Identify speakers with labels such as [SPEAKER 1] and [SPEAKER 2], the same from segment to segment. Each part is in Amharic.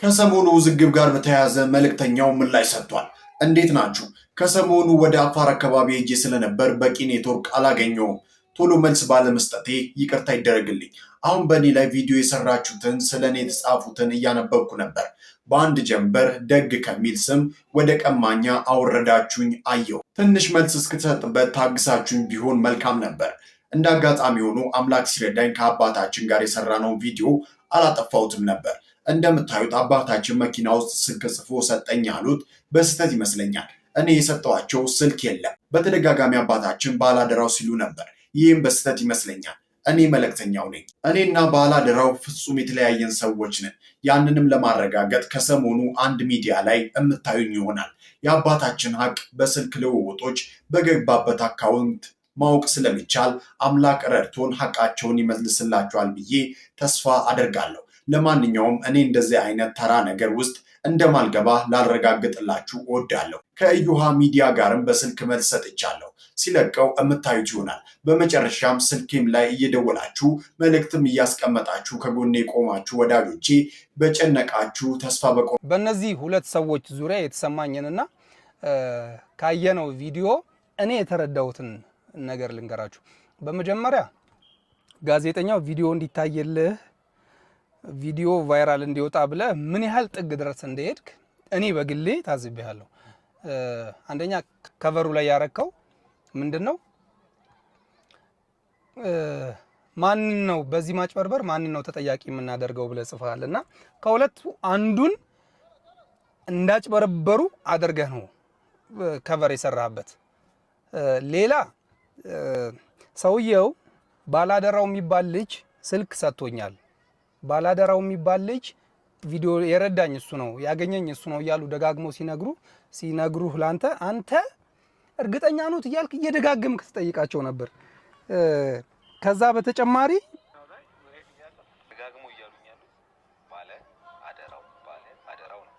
[SPEAKER 1] ከሰሞኑ ውዝግብ ጋር በተያያዘ መልእክተኛው ምላሽ ሰጥቷል። እንዴት ናችሁ? ከሰሞኑ ወደ አፋር አካባቢ ሄጄ ስለነበር በቂ ኔትወርክ አላገኘውም። ቶሎ መልስ ባለመስጠቴ ይቅርታ ይደረግልኝ። አሁን በእኔ ላይ ቪዲዮ የሰራችሁትን ስለ እኔ የተጻፉትን እያነበብኩ ነበር። በአንድ ጀንበር ደግ ከሚል ስም ወደ ቀማኛ አወረዳችሁኝ አየሁ። ትንሽ መልስ እስክትሰጥበት ታግሳችሁኝ ቢሆን መልካም ነበር። እንደ አጋጣሚ ሆኖ አምላክ ሲረዳኝ ከአባታችን ጋር የሰራነውን ቪዲዮ አላጠፋሁትም ነበር። እንደምታዩት አባታችን መኪና ውስጥ ስልክ ጽፎ ሰጠኝ ያሉት በስህተት ይመስለኛል። እኔ የሰጠኋቸው ስልክ የለም። በተደጋጋሚ አባታችን ባላደራው ሲሉ ነበር። ይህም በስህተት ይመስለኛል። እኔ መልእክተኛው ነኝ። እኔና ባላደራው ፍጹም የተለያየን ሰዎች ነን። ያንንም ለማረጋገጥ ከሰሞኑ አንድ ሚዲያ ላይ የምታዩኝ ይሆናል። የአባታችን ሀቅ በስልክ ልውውጦች በገባበት አካውንት ማወቅ ስለሚቻል አምላክ ረድቶን ሀቃቸውን ይመልስላቸዋል ብዬ ተስፋ አደርጋለሁ። ለማንኛውም እኔ እንደዚህ አይነት ተራ ነገር ውስጥ እንደማልገባ ላረጋግጥላችሁ እወዳለሁ። ከእዩሃ ሚዲያ ጋርም በስልክ መልስ ሰጥቻለሁ። ሲለቀው የምታዩት ይሆናል። በመጨረሻም ስልኬም ላይ እየደወላችሁ መልእክትም እያስቀመጣችሁ ከጎኔ የቆማችሁ ወዳጆቼ በጨነቃችሁ ተስፋ
[SPEAKER 2] በእነዚህ ሁለት ሰዎች ዙሪያ የተሰማኝንና ካየነው ቪዲዮ እኔ የተረዳሁትን ነገር ልንገራችሁ። በመጀመሪያ ጋዜጠኛው ቪዲዮ እንዲታየልህ ቪዲዮ ቫይራል እንዲወጣ ብለ ምን ያህል ጥግ ድረስ እንደሄድክ እኔ በግሌ ታዝቤያለሁ። አንደኛ ከቨሩ ላይ ያረከው ምንድነው? ማን ነው በዚህ ማጭበርበር ማን ነው ተጠያቂ የምናደርገው ብለ ጽፈሃልና ከሁለቱ አንዱን እንዳጭበረበሩ አድርገህ ነው ከቨር የሰራበት። ሌላ ሰውየው ባላደራው የሚባል ልጅ ስልክ ሰጥቶኛል፣ ባላደራው የሚባል ልጅ ቪዲዮ የረዳኝ እሱ ነው ያገኘኝ እሱ ነው እያሉ ደጋግሞ ሲነግሩህ ላንተ አንተ እርግጠኛ ነው እያልክ እየደጋገምክ ትጠይቃቸው ነበር። ከዛ በተጨማሪ
[SPEAKER 3] ደጋግሞ እያሉኝ ያሉት ባለ አደራው ነው።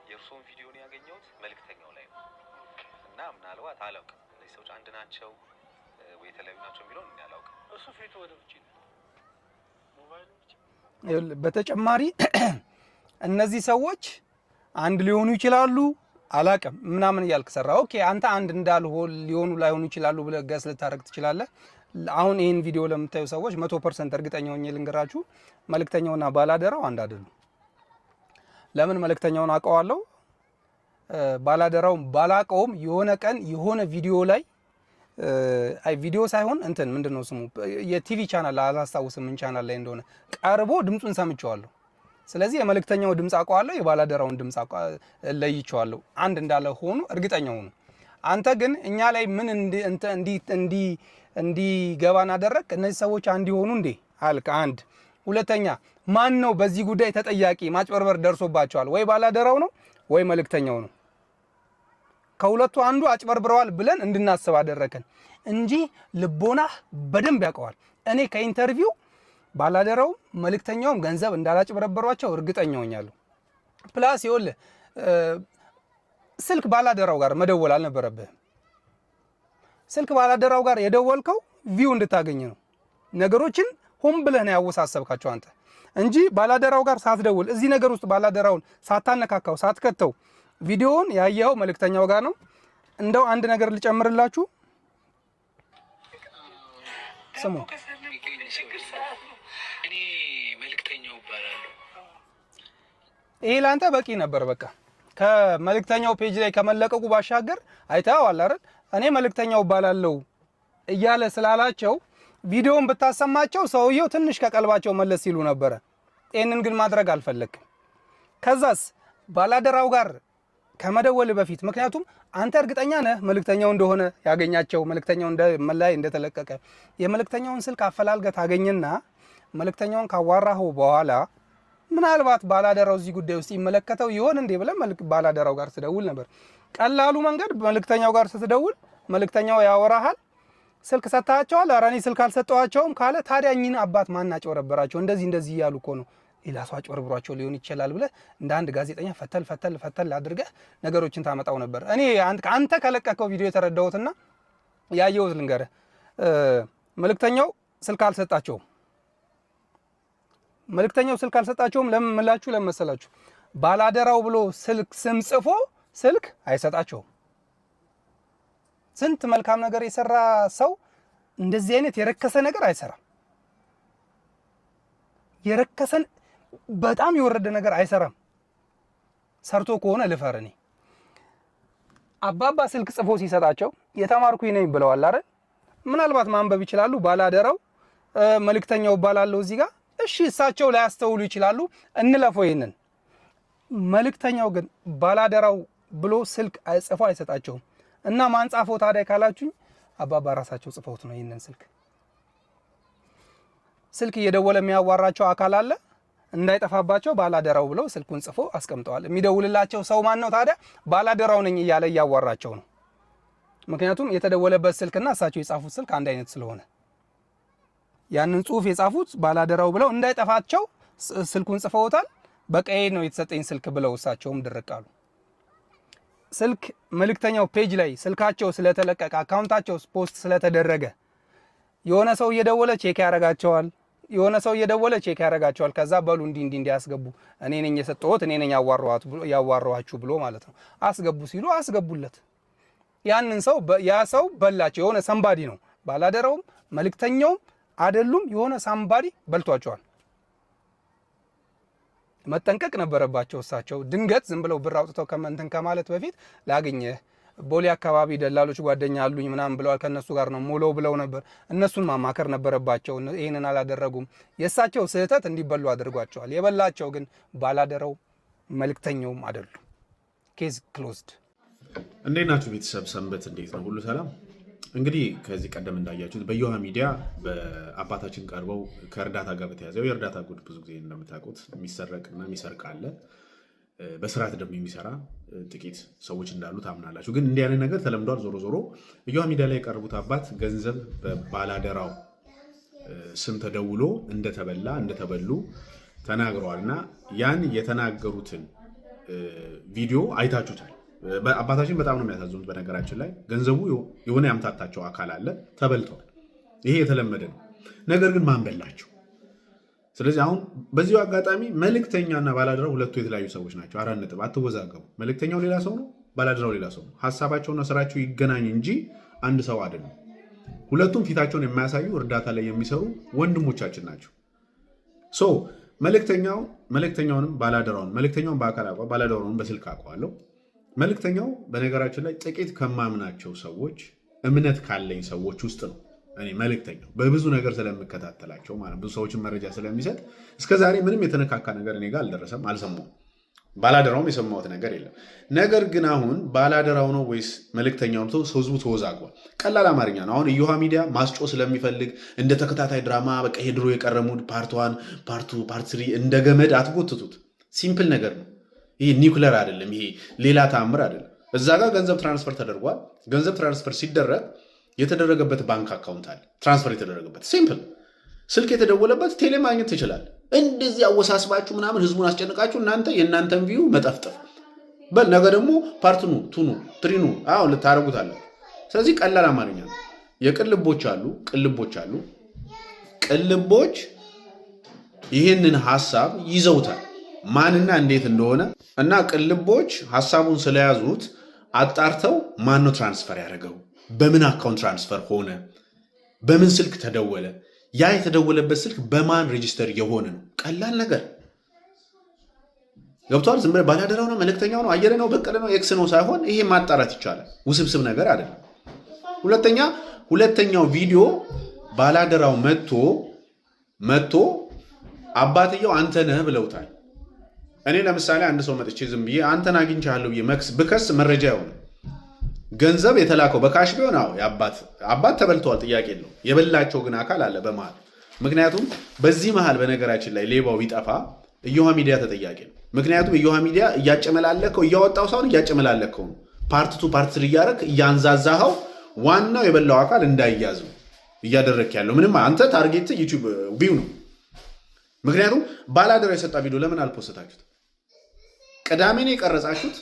[SPEAKER 3] የእርሶን ቪዲዮ ነው ያገኘሁት መልእክተኛው ላይ ነው እና ምናልባት አላውቅም እነዚህ ሰዎች አንድ ናቸው ወይ የተለያዩ ናቸው የሚለውን እኔ አላውቅም። እሱ ፊቱ ወደ ውጪ ነው ሞባይሉ ብቻ።
[SPEAKER 2] በተጨማሪ እነዚህ ሰዎች አንድ ሊሆኑ ይችላሉ አላውቅም ምናምን እያልክ ሰራ። ኦኬ አንተ አንድ እንዳልሆን ሊሆኑ ላይሆኑ ይችላሉ ብለህ ገስ ልታረግ ትችላለህ። አሁን ይሄን ቪዲዮ ለምታዩ ሰዎች 100% እርግጠኛ ሆኜ ልንገራችሁ መልእክተኛውና ባላደራው አንድ አይደሉም። ለምን መልእክተኛውን አውቀዋለሁ፣ ባላደራውን ባላቀውም የሆነ ቀን የሆነ ቪዲዮ ላይ ቪዲዮ ሳይሆን እንትን ምንድነው ስሙ የቲቪ ቻናል አላስታውስም ምን ቻናል ላይ እንደሆነ ቀርቦ ድምጹን ሰምቼዋለሁ። ስለዚህ የመልእክተኛው ድምጽ አውቀዋለሁ፣ የባላደራውን ድምጽ ለይቼዋለሁ። አንድ እንዳለ ሆኖ እርግጠኛው ነው። አንተ ግን እኛ ላይ ምን እንዲገባን አደረክ? እነዚህ ሰዎች አንድ ይሆኑ እንዴ አልክ። አንድ ሁለተኛ ማን ነው በዚህ ጉዳይ ተጠያቂ? ማጭበርበር ደርሶባቸዋል ወይ ባላደራው ነው ወይ መልእክተኛው ነው። ከሁለቱ አንዱ አጭበርብረዋል ብለን እንድናስብ አደረከን እንጂ ልቦናህ በደንብ ያውቀዋል። እኔ ከኢንተርቪው ባላደራው መልእክተኛውም ገንዘብ እንዳላጭበረበሯቸው እርግጠኛ ሆኛለሁ። ፕላስ ይኸውልህ ስልክ ባላደራው ጋር መደወል አልነበረብህም። ስልክ ባላደራው ጋር የደወልከው ቪው እንድታገኝ ነው። ነገሮችን ሆን ብለህ ነው ያወሳሰብካቸው አንተ እንጂ ባላደራው ጋር ሳትደውል እዚህ ነገር ውስጥ ባላደራውን ሳታነካካው ሳትከተው ቪዲዮውን ያየኸው መልእክተኛው ጋር ነው። እንደው አንድ ነገር ልጨምርላችሁ ስሙ።
[SPEAKER 3] እኔ መልእክተኛው እባላለሁ።
[SPEAKER 2] ይሄ ላንተ በቂ ነበር። በቃ ከመልእክተኛው ፔጅ ላይ ከመለቀቁ ባሻገር አይተኸዋል አይደል? እኔ መልእክተኛው እባላለሁ እያለ ስላላቸው ቪዲዮውን ብታሰማቸው ሰውየው ትንሽ ከቀልባቸው መለስ ሲሉ ነበር። ይሄንን ግን ማድረግ አልፈለክም። ከዛስ ባላደራው ጋር ከመደወል በፊት ምክንያቱም አንተ እርግጠኛ ነህ መልእክተኛው እንደሆነ ያገኛቸው መልእክተኛው ላይ እንደተለቀቀ የመልእክተኛውን ስልክ አፈላልገህ ታገኝና መልእክተኛውን ካዋራኸው በኋላ ምናልባት ባላደራው እዚህ ጉዳይ ውስጥ ይመለከተው ይሆን እንዴ ብለህ ባላደራው ጋር ትደውል ነበር። ቀላሉ መንገድ መልእክተኛው ጋር ስትደውል መልእክተኛው ያወራሃል። ስልክ ሰጣቸዋል፣ አራኒ ስልክ አልሰጠዋቸውም ካለ ታዲያ እኚህን አባት ማን አጭበረበራቸው? እንደዚህ ያሉ እኮ ነው ሌላ ሰው አጭበርብሯቸው ሊሆን ይችላል ብለህ እንደ አንድ ጋዜጠኛ ፈተል አድርገህ ነገሮችን ታመጣው ነበር። እኔ አንተ ከለቀቀው ቪዲዮ የተረዳሁትና ያየሁት ልንገርህ። መልእክተኛው ስልክ አልሰጣቸውም። መልእክተኛው ስልክ አልሰጣቸውም። ለምን መሰላችሁ? ባላደራው ብሎ ስም ጽፎ ስልክ አይሰጣቸውም። ስንት መልካም ነገር የሰራ ሰው እንደዚህ አይነት የረከሰ ነገር አይሰራም። የረከሰን በጣም የወረደ ነገር አይሰራም። ሰርቶ ከሆነ ልፈርኔ አባባ ስልክ ጽፎ ሲሰጣቸው የተማርኩኝ ነኝ ብለዋል አይደል? ምናልባት ማንበብ ይችላሉ። ባላደራው መልእክተኛው ባላለው እዚህ ጋር እሺ፣ እሳቸው ላይ ያስተውሉ ይችላሉ። እንለፈው ይሄንን። መልእክተኛው ግን ባላደራው ብሎ ስልክ ጽፎ አይሰጣቸውም። እና ማን ጻፈው ታዲያ ካላችሁኝ አባባ ራሳቸው ጽፈውት ነው። ይሄንን ስልክ እየደወለ የሚያዋራቸው አካል አለ እንዳይጠፋባቸው ባላደራው ብለው ስልኩን ጽፎ አስቀምጠዋል። የሚደውልላቸው ሰው ማን ነው ታዲያ? ባላደራው ነኝ እያለ እያዋራቸው ነው። ምክንያቱም የተደወለበት ስልክና እሳቸው የጻፉት ስልክ አንድ አይነት ስለሆነ ያንን ጽሁፍ የጻፉት ባላደራው ብለው እንዳይጠፋቸው ስልኩን ጽፈውታል። በቃ ይሄ ነው የተሰጠኝ ስልክ ብለው እሳቸውም ድርቃሉ። ስልክ መልእክተኛው ፔጅ ላይ ስልካቸው ስለተለቀቀ አካውንታቸው ፖስት ስለተደረገ የሆነ ሰው እየደወለ ቼክ ያረጋቸዋል። ከዛ በሉ እንዲ እንዲያስገቡ እኔ ነኝ የሰጠሁት እኔ ነኝ ያዋራኋችሁ ብሎ ማለት ነው። አስገቡ ሲሉ አስገቡለት። ያንን ሰው ያ ሰው በላቸው። የሆነ ሰምባዲ ነው። ባላደራውም መልእክተኛውም አይደሉም። የሆነ ሰምባዲ በልቷቸዋል። መጠንቀቅ ነበረባቸው እሳቸው። ድንገት ዝም ብለው ብር አውጥተው ከማለት በፊት ላገኘህ ቦሌ አካባቢ ደላሎች ጓደኛ አሉኝ ምናምን ብለዋል፣ ከነሱ ጋር ነው ሙለው ብለው ነበር። እነሱን ማማከር ነበረባቸው። ይሄንን አላደረጉም። የእሳቸው ስህተት እንዲበሉ አድርጓቸዋል። የበላቸው ግን ባላደራው መልእክተኛውም አይደሉም። ኬዝ ክሎዝድ።
[SPEAKER 4] እንዴት ናችሁ ቤተሰብ? ሰንበት እንዴት ነው? ሁሉ ሰላም? እንግዲህ ከዚህ ቀደም እንዳያችሁት በዮሃ ሚዲያ በአባታችን ቀርበው ከእርዳታ ጋር በተያዘው የእርዳታ ጉድ ብዙ ጊዜ እንደምታውቁት የሚሰረቅና የሚሰርቅ አለ። በስርዓት ደግሞ የሚሰራ ጥቂት ሰዎች እንዳሉ ታምናላችሁ። ግን እንዲህ አይነት ነገር ተለምዷል። ዞሮ ዞሮ ዮሃ ሚዲያ ላይ የቀረቡት አባት ገንዘብ በባላደራው ስም ተደውሎ እንደተበሉ ተናግረዋል። እና ያን የተናገሩትን ቪዲዮ አይታችሁታል። አባታችን በጣም ነው የሚያሳዝኑት። በነገራችን ላይ ገንዘቡ የሆነ ያምታታቸው አካል አለ፣ ተበልተዋል። ይሄ የተለመደ ነው። ነገር ግን ማን በላቸው? ስለዚህ አሁን በዚሁ አጋጣሚ መልእክተኛና ባላደራው ሁለቱ የተለያዩ ሰዎች ናቸው። 4 ነጥብ። አትወዛገቡ። መልእክተኛው ሌላ ሰው ነው፣ ባላደራው ሌላ ሰው ነው። ሀሳባቸውና ስራቸው ይገናኝ እንጂ አንድ ሰው አይደለም። ሁለቱም ፊታቸውን የማያሳዩ እርዳታ ላይ የሚሰሩ ወንድሞቻችን ናቸው። መልእክተኛውንም ባላደራውን መልእክተኛውን በአካል አውቀዋለሁ፣ ባላደራውን በስልክ አውቀዋለሁ። መልእክተኛው በነገራችን ላይ ጥቂት ከማምናቸው ሰዎች እምነት ካለኝ ሰዎች ውስጥ ነው። እኔ መልእክተኛው በብዙ ነገር ስለምከታተላቸው ማለት ብዙ ሰዎችን መረጃ ስለሚሰጥ እስከዛሬ ምንም የተነካካ ነገር እኔ ጋር አልደረሰም፣ አልሰማሁም። ባላደራውም የሰማሁት ነገር የለም። ነገር ግን አሁን ባላደራው ነው ወይስ መልእክተኛው ነው? ህዝቡ ተወዛግቧል። ቀላል አማርኛ ነው። አሁን ዮሃ ሚዲያ ማስጮ ስለሚፈልግ እንደ ተከታታይ ድራማ በቃ ሄድሮ የቀረሙት ፓርት 1 ፓርት 2 ፓርት 3 እንደ ገመድ አትጎትቱት። ሲምፕል ነገር ነው። ይሄ ኒውክለር አይደለም። ይሄ ሌላ ተአምር አይደለም። እዛ ጋር ገንዘብ ትራንስፈር ተደርጓል። ገንዘብ ትራንስፈር ሲደረግ የተደረገበት ባንክ አካውንት አለ፣ ትራንስፈር የተደረገበት ሲምፕል። ስልክ የተደወለበት ቴሌ ማግኘት ትችላል። እንደዚህ አወሳስባችሁ ምናምን ህዝቡን አስጨንቃችሁ እናንተ የእናንተን ቪው መጠፍጠፍ በል ነገ ደግሞ ፓርትኑ ቱኑ ትሪኑ ልታደርጉታለ። ስለዚህ ቀላል አማርኛ ነው። የቅልቦች አሉ፣ ቅልቦች ይህንን ሀሳብ ይዘውታል። ማንና እንዴት እንደሆነ እና ቅልቦች ሀሳቡን ስለያዙት አጣርተው ማን ነው ትራንስፈር ያደረገው፣ በምን አካውንት ትራንስፈር ሆነ፣ በምን ስልክ ተደወለ፣ ያ የተደወለበት ስልክ በማን ሬጂስተር የሆነ ነው። ቀላል ነገር ገብቷል። ዝም ብለህ ባላደራው ነው መልእክተኛው ነው አየለ ነው በቀለ ነው ኤክስ ነው ሳይሆን ይሄ ማጣራት ይቻላል። ውስብስብ ነገር አይደለም። ሁለተኛው ቪዲዮ ባላደራው መጥቶ አባትየው አንተ ነህ ብለውታል። እኔ ለምሳሌ አንድ ሰው መጥቼ ዝም ብዬ አንተን አግኝቻለሁ ብዬ ብከስ መረጃ ይሆናል። ገንዘብ የተላከው በካሽ ቢሆን አባት ተበልተዋል፣ ጥያቄ የለው። የበላቸው ግን አካል አለ በመሃል። ምክንያቱም በዚህ መሃል በነገራችን ላይ ሌባው ቢጠፋ ዮሃ ሚዲያ ተጠያቂ ነው። ምክንያቱም ዮሃ ሚዲያ እያጨመላለከው እያወጣው ሳይሆን እያጨመላለከው ነው። ፓርት 2 ፓርት 3 እያደረክ እያንዛዛኸው ዋናው የበላው አካል እንዳይያዝ ነው እያደረክ ያለው። ምንም አንተ ታርጌት ዩቲዩብ ቪው ነው። ምክንያቱም ባላደራው የሰጣ ቪዲዮ ለምን አልፖስታችሁት? ቅዳሜ ነው የቀረጻችሁት።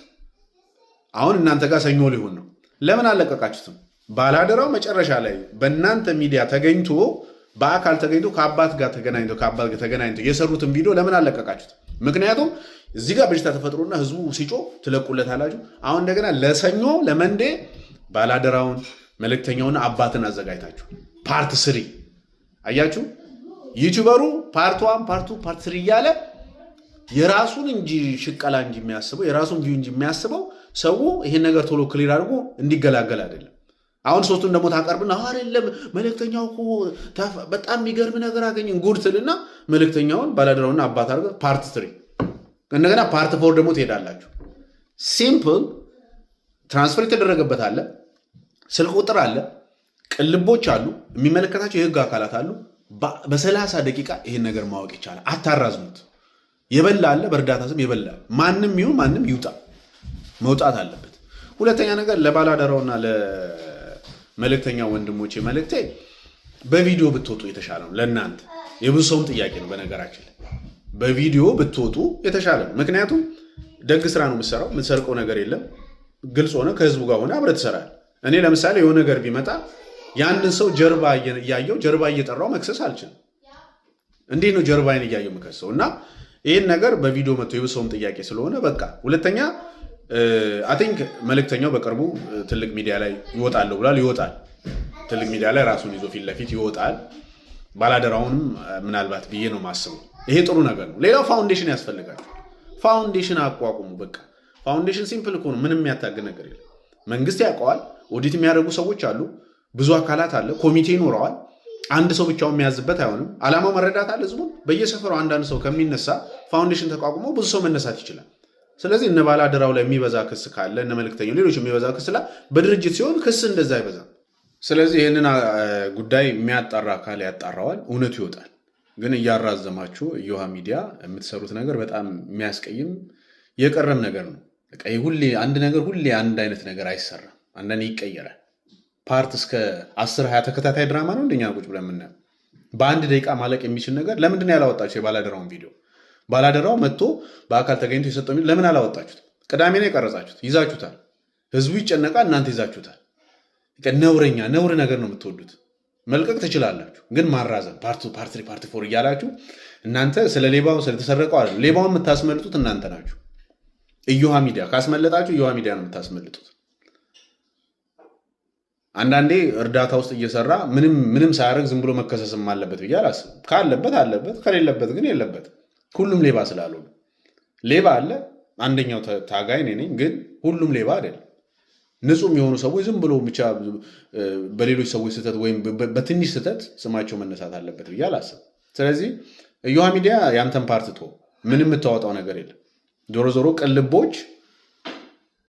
[SPEAKER 4] አሁን እናንተ ጋር ሰኞ ሊሆን ነው። ለምን አለቀቃችሁትም? ባላደራው መጨረሻ ላይ በእናንተ ሚዲያ ተገኝቶ በአካል ተገኝቶ ከአባት ጋር ተገናኝቶ የሰሩትን ቪዲዮ ለምን አለቀቃችሁት? ምክንያቱም እዚህ ጋር በሽታ ተፈጥሮና ህዝቡ ሲጮ ትለቁለታላችሁ። አሁን እንደገና ለሰኞ ለመንዴ ባላደራውን መልእክተኛውና አባትን አዘጋጅታችሁ ፓርት 3 አያችሁ። ዩቲዩበሩ ፓርት 1 ፓርት 2 ፓርት 3 እያለ የራሱን እንጂ ሽቀላ እንጂ የሚያስበው የራሱን ቪው እንጂ የሚያስበው ሰው ይሄን ነገር ቶሎ ክሊር አድርጎ እንዲገላገል አይደለም። አሁን ሶስቱን ደግሞ ታቀርብና አይደለም መልእክተኛው እኮ በጣም የሚገርም ነገር አገኘን ጉድ ትልና መልእክተኛውን ባላደራውና አባት አድርገህ ፓርት 3 እንደገና ፓርት 4 ደግሞ ትሄዳላችሁ። ሲምፕል ትራንስፈር የተደረገበት አለ፣ ስልክ ቁጥር አለ፣ ቅልቦች አሉ፣ የሚመለከታቸው የህግ አካላት አሉ። በ30 ደቂቃ ይሄን ነገር ማወቅ ይቻላል። አታራዝሙት። የበላ አለ፣ በእርዳታ ስም የበላ ማንም ይሁን ማንም ይውጣ፣ መውጣት አለበት። ሁለተኛ ነገር ለባላደራውና ለመልእክተኛው ወንድሞቼ መልእክቴ በቪዲዮ ብትወጡ የተሻለ ነው። ለእናንተ የብዙ ሰውም ጥያቄ ነው። በነገራችን ላይ በቪዲዮ ብትወጡ የተሻለ ነው። ምክንያቱም ደግ ስራ ነው የምትሰራው፣ የምትሰርቀው ነገር የለም። ግልጽ ሆነ ከህዝቡ ጋር ሆነ አብረህ ትሰራለህ። እኔ ለምሳሌ የሆነ ነገር ቢመጣ ያንን ሰው ጀርባ እያየው ጀርባ እየጠራው መክሰስ አልችልም። እንዴት ነው ጀርባዬን እያየው መከሰው? እና ይህን ነገር በቪዲዮ መጥቶ የብዙ ሰውም ጥያቄ ስለሆነ በቃ ሁለተኛ አይ ቲንክ መልእክተኛው በቅርቡ ትልቅ ሚዲያ ላይ ይወጣል ብሏል። ይወጣል፣ ትልቅ ሚዲያ ላይ ራሱን ይዞ ፊት ለፊት ይወጣል። ባላደራውንም ምናልባት ብዬ ነው ማስበው። ይሄ ጥሩ ነገር ነው። ሌላው ፋውንዴሽን ያስፈልጋል። ፋውንዴሽን አቋቁሙ። በቃ ፋውንዴሽን ሲምፕል እኮ ነው። ምንም የሚያታግል ነገር የለም። መንግስት ያውቀዋል። ኦዲት የሚያደርጉ ሰዎች አሉ። ብዙ አካላት አለ። ኮሚቴ ይኖረዋል። አንድ ሰው ብቻውን የሚያዝበት አይሆንም። አላማው መረዳት አለ። ህዝቡ በየሰፈሩ አንዳንድ ሰው ከሚነሳ ፋውንዴሽን ተቋቁሞ ብዙ ሰው መነሳት ይችላል። ስለዚህ እነ ባላደራው ላይ የሚበዛ ክስ ካለ እነ መልእክተኛው ሌሎች የሚበዛ ክስ ላይ በድርጅት ሲሆን ክስ እንደዛ አይበዛም። ስለዚህ ይህንን ጉዳይ የሚያጣራ አካል ያጣራዋል፣ እውነቱ ይወጣል። ግን እያራዘማችሁ እዮሃ ሚዲያ የምትሰሩት ነገር በጣም የሚያስቀይም የቀረም ነገር ነው። ሁሌ አንድ ነገር ሁሌ አንድ አይነት ነገር አይሰራም። አንዳንዴ ይቀየራል። ፓርት እስከ 10-20 ተከታታይ ድራማ ነው እንደኛ ቁጭ ብለን የምናየው። በአንድ ደቂቃ ማለቅ የሚችል ነገር ለምንድን ነው ያላወጣችሁ? የባላደራውን ቪዲዮ ባላደራው መጥቶ በአካል ተገኝቶ የሰጠው ለምን አላወጣችሁት? ቅዳሜ ነው የቀረጻችሁት፣ ይዛችሁታል። ህዝቡ ይጨነቃል፣ እናንተ ይዛችሁታል። ነውረኛ ነውር ነገር ነው የምትወዱት። መልቀቅ ትችላላችሁ፣ ግን ማራዘም ፓርት 2 ፓርት 3 ፓርት 4 እያላችሁ እናንተ ስለ ሌባው ስለተሰረቀው አይደል። ሌባውን የምታስመልጡት እናንተ ናችሁ። እዮሃ ሚዲያ ካስመለጣችሁ እዮሃ ሚዲያ ነው የምታስመልጡት። አንዳንዴ እርዳታ ውስጥ እየሰራ ምንም ሳያደርግ ዝም ብሎ መከሰስም አለበት ብዬ አላስብም። ካለበት አለበት፣ ከሌለበት ግን የለበት። ሁሉም ሌባ ስላልሆነ ሌባ አለ። አንደኛው ታጋይ እኔ ነኝ፣ ግን ሁሉም ሌባ አይደለም። ንጹህ የሆኑ ሰዎች ዝም ብሎ ብቻ በሌሎች ሰዎች ስህተት ወይም በትንሽ ስህተት ስማቸው መነሳት አለበት ብዬ አላስብም። ስለዚህ እዮሃ ሚዲያ ያንተን ፓርት ቶ ምንም የምታወጣው ነገር የለም። ዞሮ ዞሮ ቅልቦች